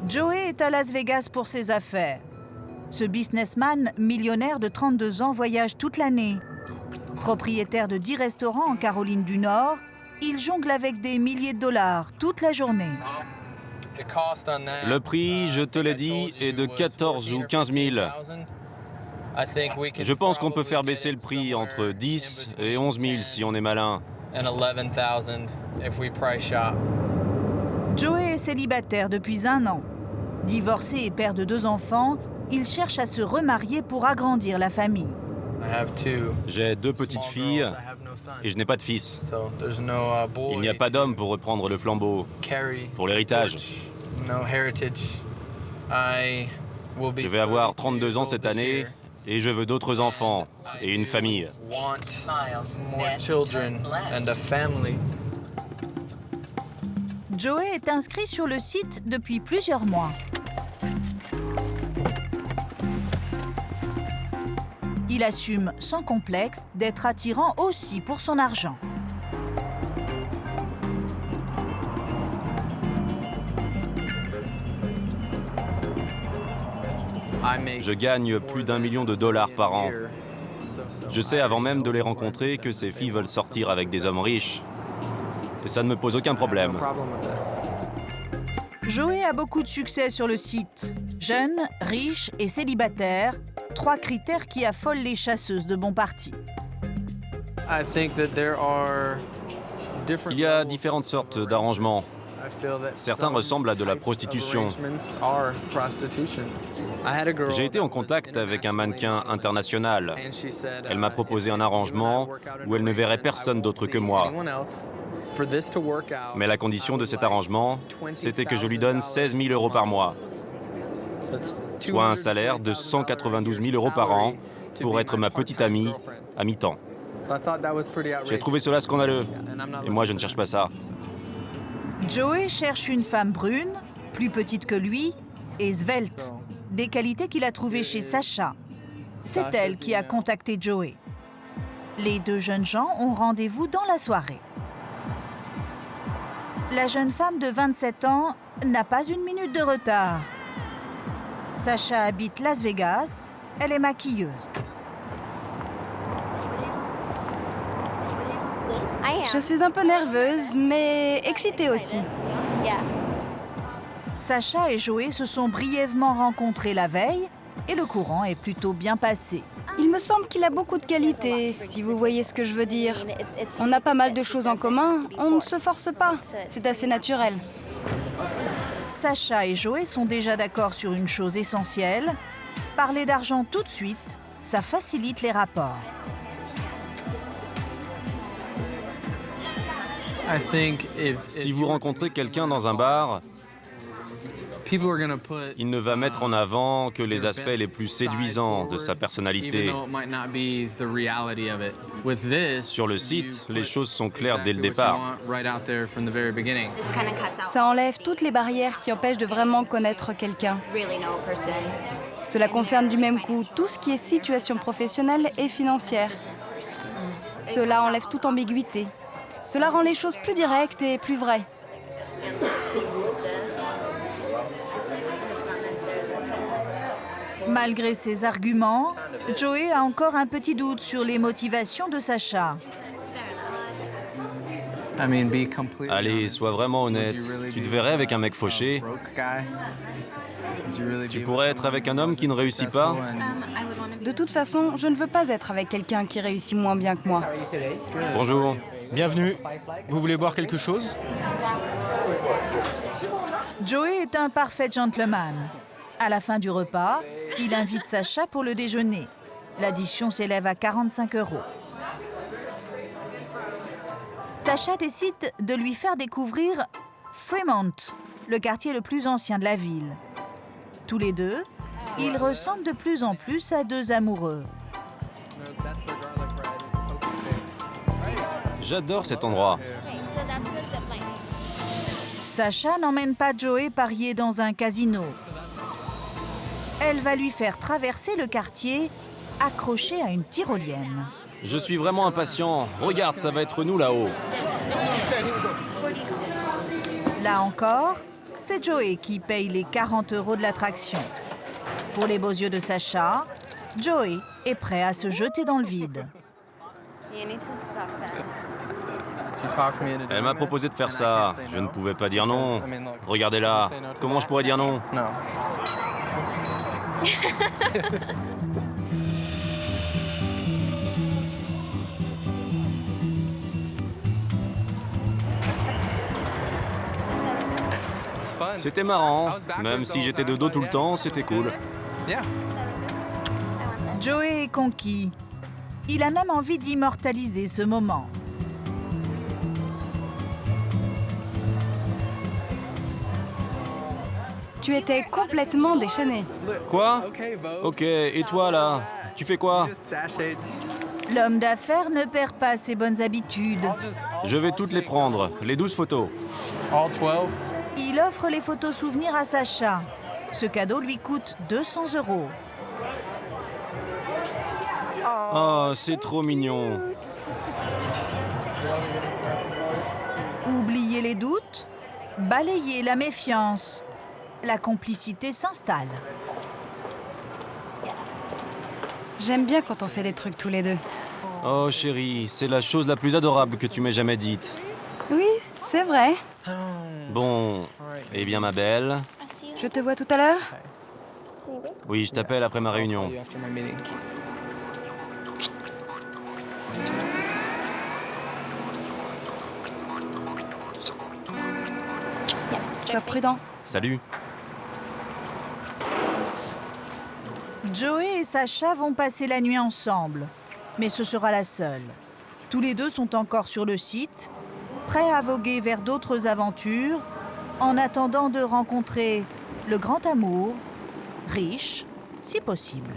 Joey est à Las Vegas pour ses affaires. Ce businessman millionnaire de 32 ans voyage toute l'année. Propriétaire de 10 restaurants en Caroline du Nord, il jongle avec des milliers de dollars toute la journée. Le prix, je te l'ai dit, est de 14 ou 15 000. Je pense qu'on peut faire baisser le prix entre 10 et 11 000 si on est malin. Joey est célibataire depuis 1 an. Divorcé et père de 2 enfants, il cherche à se remarier pour agrandir la famille. J'ai 2 petites filles et je n'ai pas de fils. Il n'y a pas d'homme pour reprendre le flambeau, pour l'héritage. Je vais avoir 32 ans cette année et je veux d'autres enfants et une famille. Joey est inscrit sur le site depuis plusieurs mois. Il assume sans complexe d'être attirant aussi pour son argent. Je gagne plus d'1 million de dollars par an. Je sais avant même de les rencontrer que ces filles veulent sortir avec des hommes riches. Et ça ne me pose aucun problème. Joey a beaucoup de succès sur le site. Jeune, riche et célibataire, 3 critères qui affolent les chasseuses de bon parti. Il y a différentes sortes d'arrangements. Certains ressemblent à de la prostitution. J'ai été en contact avec un mannequin international. Elle m'a proposé un arrangement où elle ne verrait personne d'autre que moi. Mais la condition de cet arrangement, c'était que je lui donne 16 000 € par mois, soit un salaire de 192 000 € par an pour être ma petite amie à mi-temps. J'ai trouvé cela scandaleux, et moi je ne cherche pas ça. Joey cherche une femme brune, plus petite que lui, et svelte, des qualités qu'il a trouvées chez Sacha. C'est elle qui a contacté Joey. Les 2 jeunes gens ont rendez-vous dans la soirée. La jeune femme de 27 ans n'a pas une minute de retard. Sacha habite Las Vegas, elle est maquilleuse. Je suis un peu nerveuse, mais excitée aussi. Sacha et Joey se sont brièvement rencontrés la veille et le courant est plutôt bien passé. Il me semble qu'il a beaucoup de qualités, si vous voyez ce que je veux dire. On a pas mal de choses en commun, on ne se force pas, c'est assez naturel. Sacha et Joey sont déjà d'accord sur une chose essentielle. Parler d'argent tout de suite, ça facilite les rapports. Si vous rencontrez quelqu'un dans un bar, il ne va mettre en avant que les aspects les plus séduisants de sa personnalité. Sur le site, les choses sont claires dès le départ. Ça enlève toutes les barrières qui empêchent de vraiment connaître quelqu'un. Cela concerne du même coup tout ce qui est situation professionnelle et financière. Cela enlève toute ambiguïté. Cela rend les choses plus directes et plus vraies. Malgré ses arguments, Joey a encore un petit doute sur les motivations de Sacha. Allez, sois vraiment honnête. Tu te verrais avec un mec fauché? Tu pourrais être avec un homme qui ne réussit pas? De toute façon, je ne veux pas être avec quelqu'un qui réussit moins bien que moi. Bonjour. Bienvenue. Vous voulez boire quelque chose? Joey est un parfait gentleman. À la fin du repas, il invite Sacha pour le déjeuner. L'addition s'élève à 45 €. Sacha décide de lui faire découvrir Fremont, le quartier le plus ancien de la ville. Tous les deux, ils ressemblent de plus en plus à 2 amoureux. J'adore cet endroit. Sacha n'emmène pas Joey parier dans un casino. Elle va lui faire traverser le quartier, accroché à une tyrolienne. Je suis vraiment impatient. Regarde, ça va être nous là-haut. Là encore, C'est Joey qui paye les 40 € de l'attraction. Pour les beaux yeux de Sacha, Joey est prêt à se jeter dans le vide. Elle m'a proposé de faire ça. Je ne pouvais pas dire non. Regardez là. Comment je pourrais dire non? C'était marrant. Même si j'étais de dos tout le temps, c'était cool. Joey est conquis. Il a même envie d'immortaliser ce moment. Tu étais complètement déchaîné. Quoi? Ok, et toi là? Tu fais quoi? L'homme d'affaires ne perd pas ses bonnes habitudes. Je vais toutes les prendre, les 12 photos. Il offre les photos souvenirs à Sacha. Ce cadeau lui coûte 200 €. Oh, c'est trop mignon. Oubliez les doutes, balayez la méfiance. La complicité s'installe. J'aime bien quand on fait des trucs tous les deux. Oh chérie, c'est la chose la plus adorable que tu m'aies jamais dite. Oui, c'est vrai. Bon, eh bien ma belle. Je te vois tout à l'heure. Oui, je t'appelle après ma réunion. Sois prudent. Salut. Joey et Sacha vont passer la nuit ensemble, mais ce sera la seule. Tous les deux sont encore sur le site, prêts à voguer vers d'autres aventures, en attendant de rencontrer le grand amour, riche, si possible.